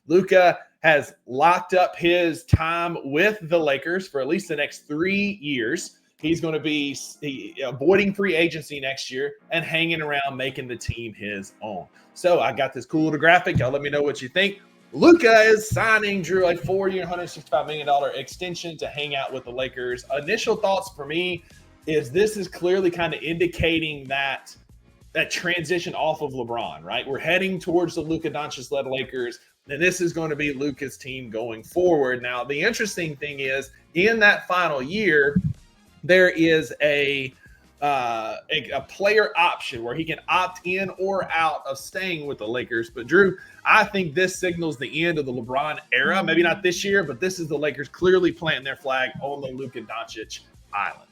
Luka has locked up his time with the Lakers for at least the next 3 years. He's going to be avoiding free agency next year and hanging around, making the team his own. So I got this cool little graphic. Y'all let me know what you think. Luka is signing Drew a 4-year, $165 million extension to hang out with the Lakers. Initial thoughts for me is this is clearly kind of indicating that transition off of LeBron, right? We're heading towards the Luka Doncic-led Lakers, and this is going to be Luka's team going forward. Now, the interesting thing is in that final year, there is a player option where he can opt in or out of staying with the Lakers. But Drew, I think this signals the end of the LeBron era. Maybe not this year, but this is the Lakers clearly planting their flag on the Luka Doncic island.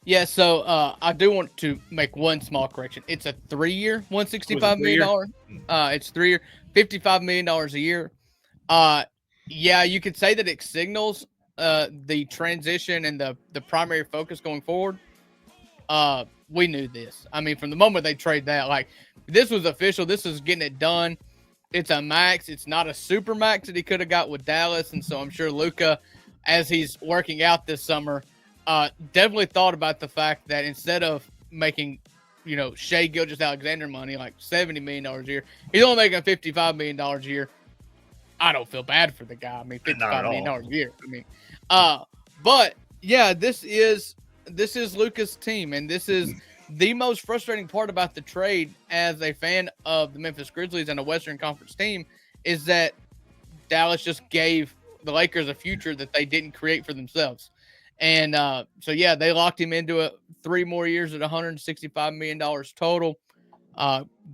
Yeah, so I do want to make one small correction. It's a 3-year, $165 million. It's 3-year, $55 million a year. Yeah, you could say that it signals the transition and the primary focus going forward. We knew this. I mean, from the moment they trade that, like, this was official. This was getting it done. It's a max. It's not a super max that he could have got with Dallas. And so I'm sure Luka, as he's working out this summer, definitely thought about the fact that instead of making, Shai Gilgeous-Alexander money, like $70 million a year, he's only making $55 million a year. I don't feel bad for the guy. I mean, $55 million a year. I mean, but yeah, this is Luka's team, and this is the most frustrating part about the trade as a fan of the Memphis Grizzlies and a Western Conference team is that Dallas just gave the Lakers a future that they didn't create for themselves. And so, yeah, they locked him into 3 more years at $165 million total.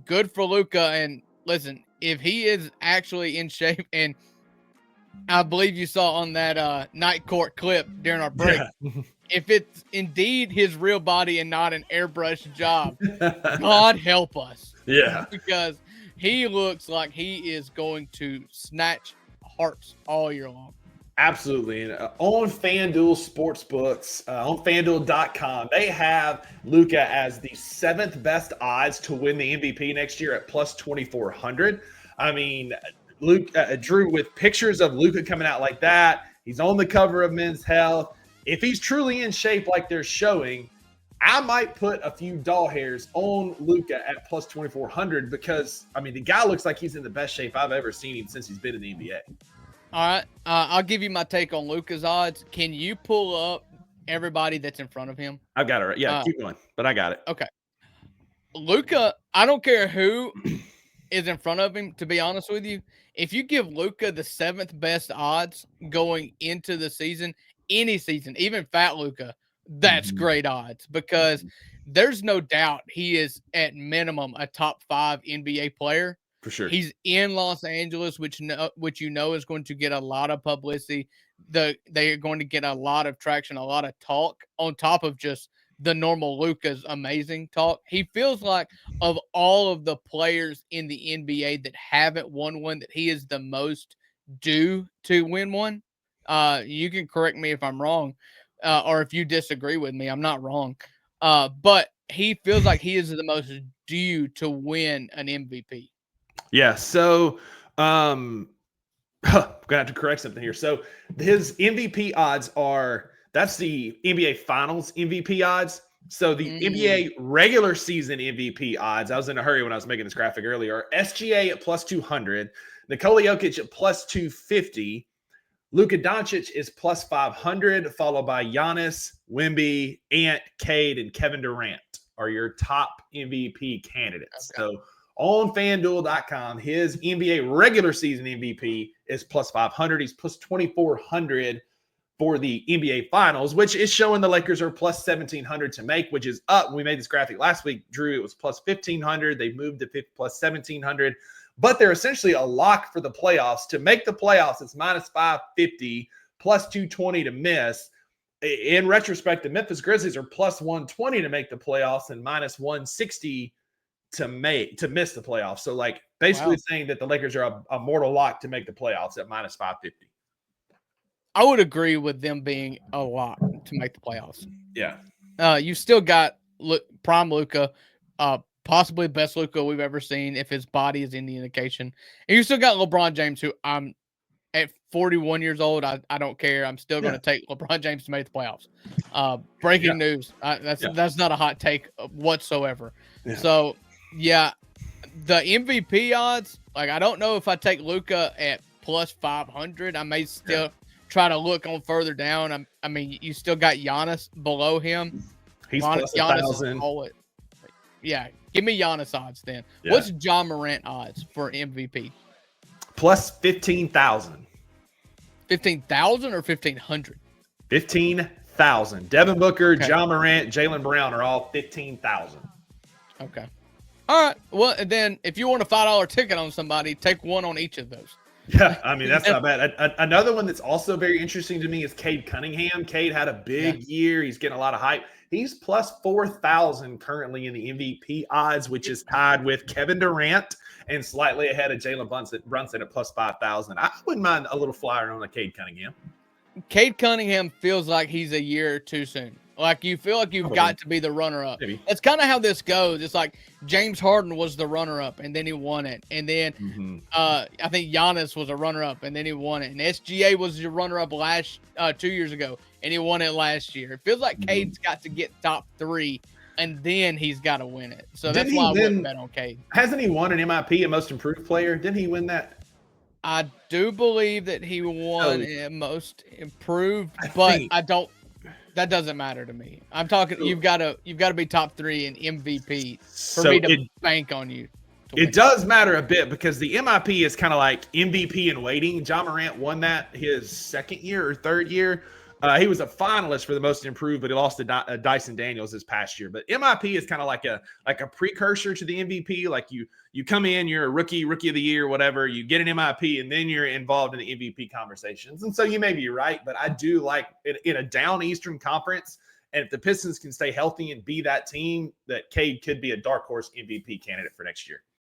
Good for Luka. And listen, if he is actually in shape, and I believe you saw on that night court clip during our break, if it's indeed his real body and not an airbrush job, God help us. Yeah. Because he looks like he is going to snatch hearts all year long. Absolutely. And on FanDuel Sportsbooks, on FanDuel.com, they have Luka as the 7th best odds to win the MVP next year at plus 2,400. I mean, Drew, with pictures of Luka coming out like that, he's on the cover of Men's Health. If he's truly in shape like they're showing, I might put a few doll hairs on Luka at plus 2,400 because, I mean, the guy looks like he's in the best shape I've ever seen him since he's been in the NBA. All right. I'll give you my take on Luka's odds. Can you pull up everybody that's in front of him? I've got it right. Yeah, keep going, but I got it. Okay. Luka, I don't care who is in front of him, to be honest with you. If you give Luka the 7th best odds going into the season, any season, even fat Luka, that's great odds because there's no doubt he is at minimum a top 5 NBA player. For sure. He's in Los Angeles, which is going to get a lot of publicity. They are going to get a lot of traction, a lot of talk on top of just the normal Luka's amazing talk. He feels like of all of the players in the NBA that haven't won one, that he is the most due to win one. You can correct me if I'm wrong, or if you disagree with me. I'm not wrong. But he feels like he is the most due to win an MVP. Yeah, so I'm gonna have to correct something here. So his MVP odds that's the NBA Finals MVP odds. So the NBA regular season MVP odds, I was in a hurry when I was making this graphic earlier, SGA at plus 200, Nikola Jokic at plus 250, Luka Doncic is plus 500, followed by Giannis, Wemby, Ant, Cade, and Kevin Durant are your top MVP candidates. Okay. So on FanDuel.com, his NBA regular season MVP is plus 500. He's plus 2,400 for the NBA Finals, which is showing the Lakers are plus 1,700 to make, which is up. When we made this graphic last week, Drew, it was plus 1,500. They moved to plus 1,700. But they're essentially a lock for the playoffs. To make the playoffs, it's minus 550, plus 220 to miss. In retrospect, the Memphis Grizzlies are plus 120 to make the playoffs and minus 160 to miss the playoffs. So, like, basically saying that the Lakers are a mortal lock to make the playoffs at minus 550. I would agree with them being a lock to make the playoffs. Yeah. You still got prime Luka, possibly best Luka we've ever seen if his body is any indication. And you still got LeBron James, who I'm at 41 years old. I don't care. I'm still going to take LeBron James to make the playoffs. Breaking news. That's not a hot take whatsoever. Yeah. So, yeah, the MVP odds, like, I don't know if I take Luka at plus 500. I may still try to look on further down. I mean, you still got Giannis below him. He's plus 1,000. Yeah, give me Giannis odds then. Yeah. What's John Morant odds for MVP? Plus 15,000. 15,000 or 1,500? 15,000. Devin Booker, John Morant, Jaylen Brown are all 15,000. Okay. All right. Well, and then if you want a $5 ticket on somebody, take one on each of those. Yeah, I mean, that's not bad. Another one that's also very interesting to me is Cade Cunningham. Cade had a big year. He's getting a lot of hype. He's plus 4,000 currently in the MVP odds, which is tied with Kevin Durant and slightly ahead of Jalen Brunson at plus 5,000. I wouldn't mind a little flyer on a Cade Cunningham. Cade Cunningham feels like he's a year too soon. Like, you feel like you've got to be the runner-up. Maybe. That's kind of how this goes. It's like James Harden was the runner-up, and then he won it. And then I think Giannis was a runner-up, and then he won it. And SGA was the runner-up 2 years ago, and he won it last year. It feels like Cade's got to get top 3, and then he's got to win it. So that's why I wouldn't bet on Cade. Hasn't he won an MIP, a Most Improved Player? Didn't he win that? I do believe that he won Most Improved, but I don't. That doesn't matter to me. I'm talking. You've got to be top 3 in MVP for me to bank on you. It does matter a bit because the MIP is kind of like MVP in waiting. John Morant won that his second year or third year. He was a finalist for the Most Improved, but he lost to Dyson Daniels this past year. But MIP is kind of like a precursor to the MVP. Like you come in, you're a rookie of the year, whatever. You get an MIP, and then you're involved in the MVP conversations. And so you may be right, but I do like in a down Eastern Conference. And if the Pistons can stay healthy and be that team, that Cade could be a dark horse MVP candidate for next year.